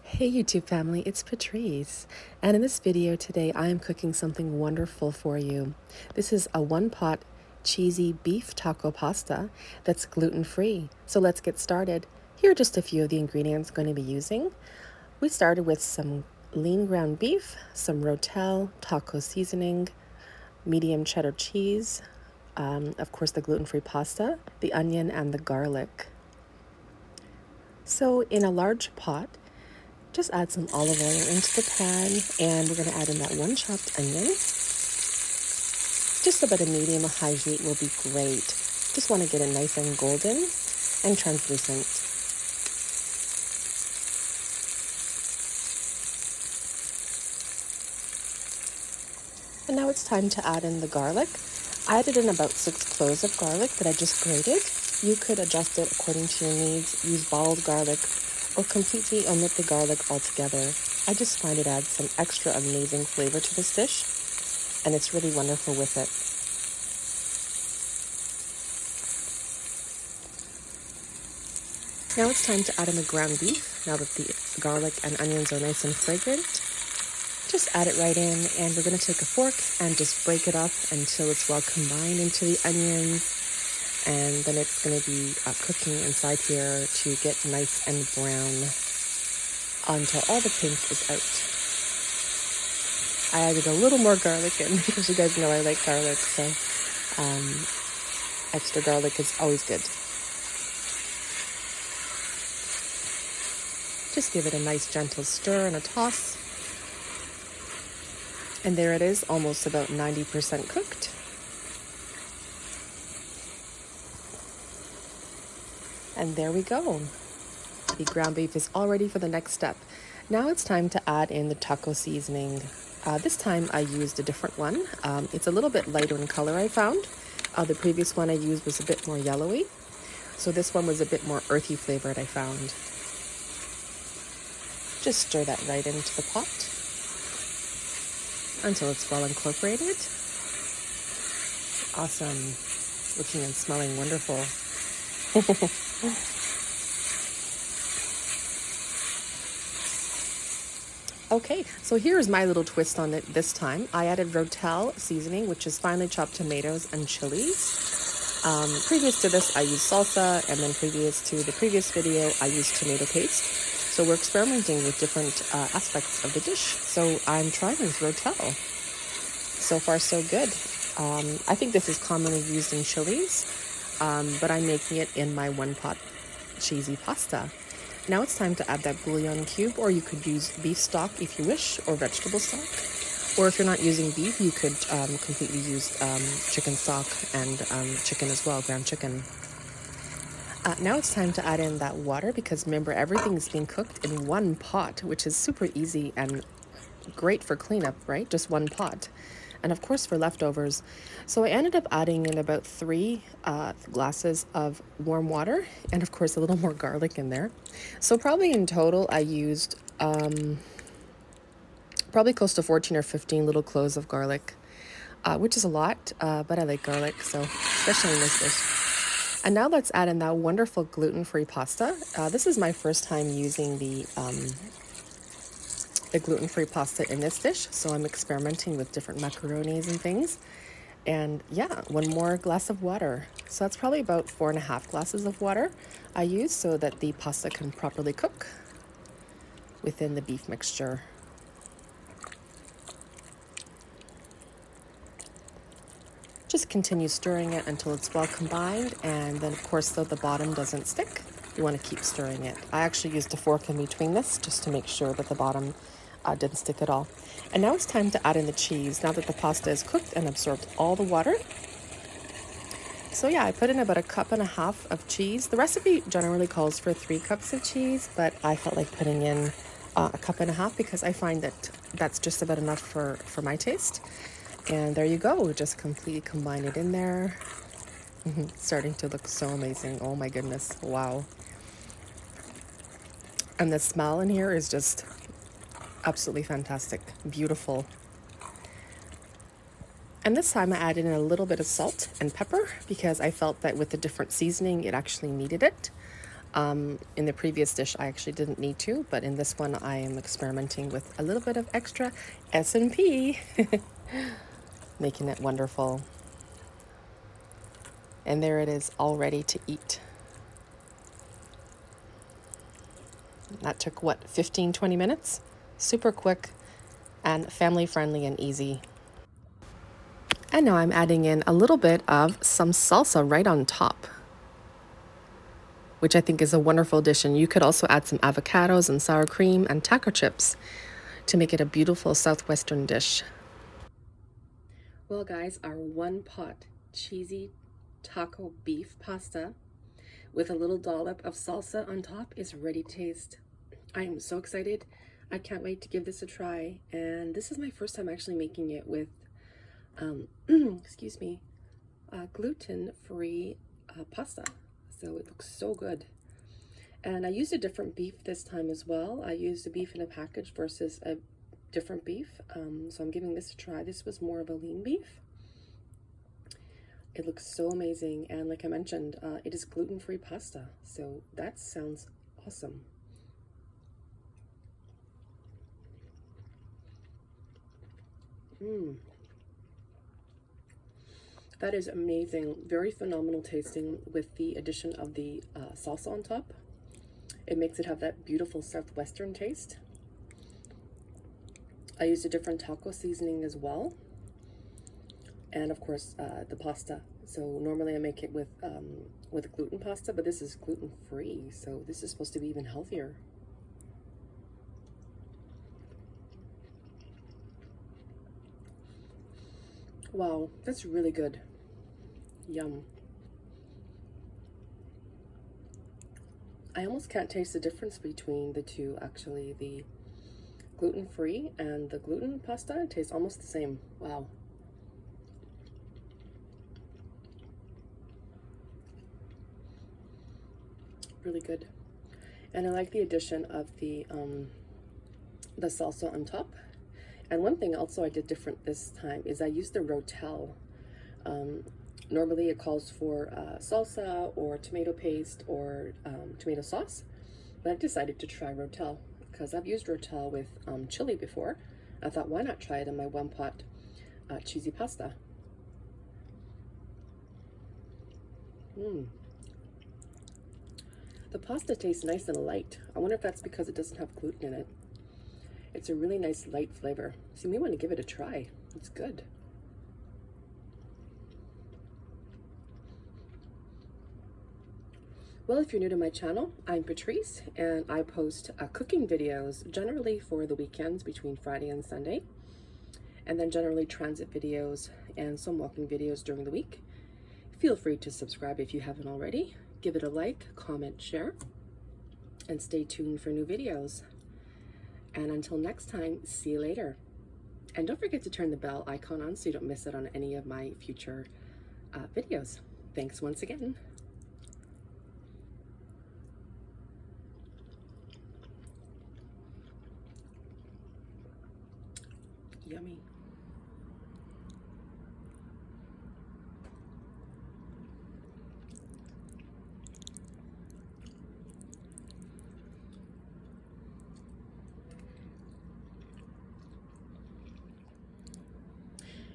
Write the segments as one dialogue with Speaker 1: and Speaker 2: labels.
Speaker 1: Hey YouTube family, it's Patrice, and in this video today I am cooking something wonderful for you. This is a one-pot cheesy beef taco pasta that's gluten-free. So let's get started. Here are just a few of the ingredients I'm going to be using. We started with some lean ground beef, some Rotel taco seasoning, medium cheddar cheese, of course the gluten-free pasta, the onion, and the garlic. So in a large pot, just add some olive oil into the pan, and we're going to add in that one chopped onion. Just about a medium or high heat will be great. Just want to get it nice and golden and translucent. And now it's time to add in the garlic. I added in about 6 cloves of garlic that I just grated. You could adjust it according to your needs, use bottled garlic, or completely omit the garlic altogether. I just find it adds some extra amazing flavor to this dish, and it's really wonderful with it. Now it's time to add in the ground beef. Now that the garlic and onions are nice and fragrant, just add it right in, and we're going to take a fork and just break it up until it's well combined into the onions. And then it's going to be cooking inside here to get nice and brown until all the pink is out. I added a little more garlic in because you guys know I like garlic, so extra garlic is always good. Just give it a nice gentle stir and a toss. And there it is, almost about 90% cooked. And there we go. The ground beef is all ready for the next step. Now it's time to add in the taco seasoning. This time I used a different one. It's a little bit lighter in color, I found. The previous one I used was a bit more yellowy. So this one was a bit more earthy flavored, I found. Just stir that right into the pot until it's well incorporated. Awesome. Looking and smelling wonderful. Okay, so here's my little twist on it this time. I added Rotel seasoning, which is finely chopped tomatoes and chilies. Previous to this, I used salsa, and then previous to the previous video, I used tomato paste. So we're experimenting with different aspects of the dish. So I'm trying with Rotel. So far, so good. I think this is commonly used in chilies, but I'm making it in my one-pot cheesy pasta. Now it's time to add that bouillon cube, or you could use beef stock if you wish, or vegetable stock. Or if you're not using beef, you could completely use chicken stock and chicken as well, ground chicken. Now it's time to add in that water, because remember, everything is being cooked in one pot, which is super easy and great for cleanup, right? Just one pot. And of course for leftovers. So I ended up adding in about 3 glasses of warm water, and of course a little more garlic in there. So probably in total I used probably close to 14 or 15 little cloves of garlic, which is a lot, but I like garlic, so especially in this dish. And now let's add in that wonderful gluten-free pasta. This is my first time using the gluten-free pasta in this dish, so I'm experimenting with different macaronis and things. And yeah, 1 more glass of water. So that's probably about 4.5 glasses of water I use so that the pasta can properly cook within the beef mixture. Just continue stirring it until it's well combined, and then of course so the bottom doesn't stick, you want to keep stirring it. I actually used a fork in between this just to make sure that the bottom didn't stick at all. And now it's time to add in the cheese, now that the pasta is cooked and absorbed all the water. So yeah, I put in about 1.5 cups of cheese. The recipe generally calls for 3 cups of cheese, but I felt like putting in 1.5 cups because I find that that's just about enough for my taste. And there you go, just completely combine it in there. Starting to look so amazing. Oh my goodness, wow. And the smell in here is just absolutely fantastic, beautiful. And this time I added in a little bit of salt and pepper because I felt that with the different seasoning, it actually needed it. In the previous dish, I actually didn't need to, but in this one, I am experimenting with a little bit of extra S&P, making it wonderful. And there it is, all ready to eat. That took, what, 15-20 minutes? Super quick and family friendly and easy. And now I'm adding in a little bit of some salsa right on top, which I think is a wonderful addition. You could also add some avocados and sour cream and taco chips to make it a beautiful southwestern dish. Well, guys, our one pot cheesy taco beef pasta with a little dollop of salsa on top is ready to taste. I am so excited. I can't wait to give this a try. And this is my first time actually making it with, excuse me, gluten-free pasta. So it looks so good. And I used a different beef this time as well. I used a beef in a package versus a different beef. So I'm giving this a try. This was more of a lean beef. It looks so amazing. And like I mentioned, it is gluten-free pasta. So that sounds awesome. That is amazing. Very phenomenal tasting with the addition of the salsa on top. It makes it have that beautiful southwestern taste. I used a different taco seasoning as well. And of course, the pasta. So normally I make it with gluten pasta, but this is gluten-free. So this is supposed to be even healthier. Wow, that's really good. Yum. I almost can't taste the difference between the two, actually. The gluten-free and the gluten pasta taste almost the same. Wow. Really good. And I like the addition of the salsa on top. And one thing also I did different this time is I used the rotel. Normally it calls for salsa or tomato paste or tomato sauce, but I decided to try rotel because I've used rotel with chili before. I thought, why not try it in my one pot cheesy pasta? The pasta tastes nice and light. I wonder if that's because it doesn't have gluten in it. It's a really nice light flavor. So you may want to give it a try. It's good. Well, if you're new to my channel, I'm Patrice, and I post cooking videos generally for the weekends between Friday and Sunday, and then generally transit videos and some walking videos during the week. Feel free to subscribe if you haven't already. Give it a like, comment, share, and stay tuned for new videos. And until next time, see you later. And don't forget to turn the bell icon on so you don't miss out on any of my future videos. Thanks once again. Yummy.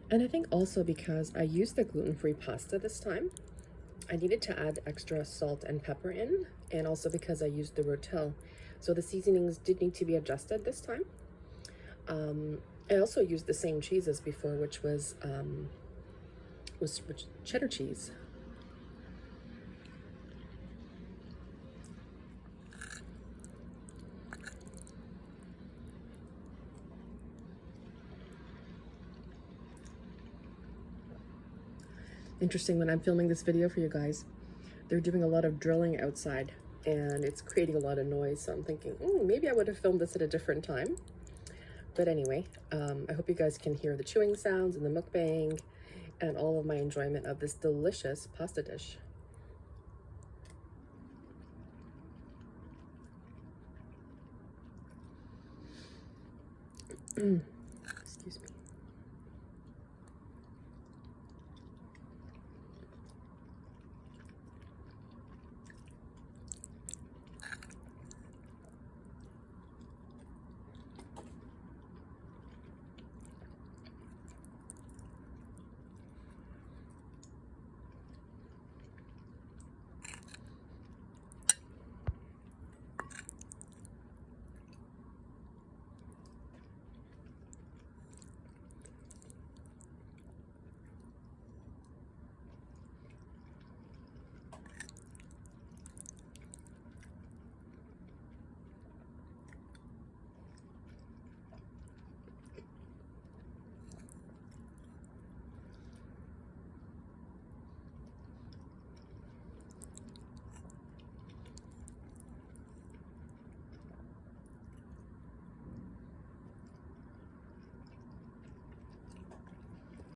Speaker 1: And I think also because I used the gluten-free pasta this time, I needed to add extra salt and pepper in, and also because I used the rotel. So the seasonings did need to be adjusted this time. I also used the same cheese as before, which was cheddar cheese. Interesting, when I'm filming this video for you guys, they're doing a lot of drilling outside and it's creating a lot of noise. So I'm thinking, maybe I would have filmed this at a different time. But anyway, I hope you guys can hear the chewing sounds and the mukbang and all of my enjoyment of this delicious pasta dish.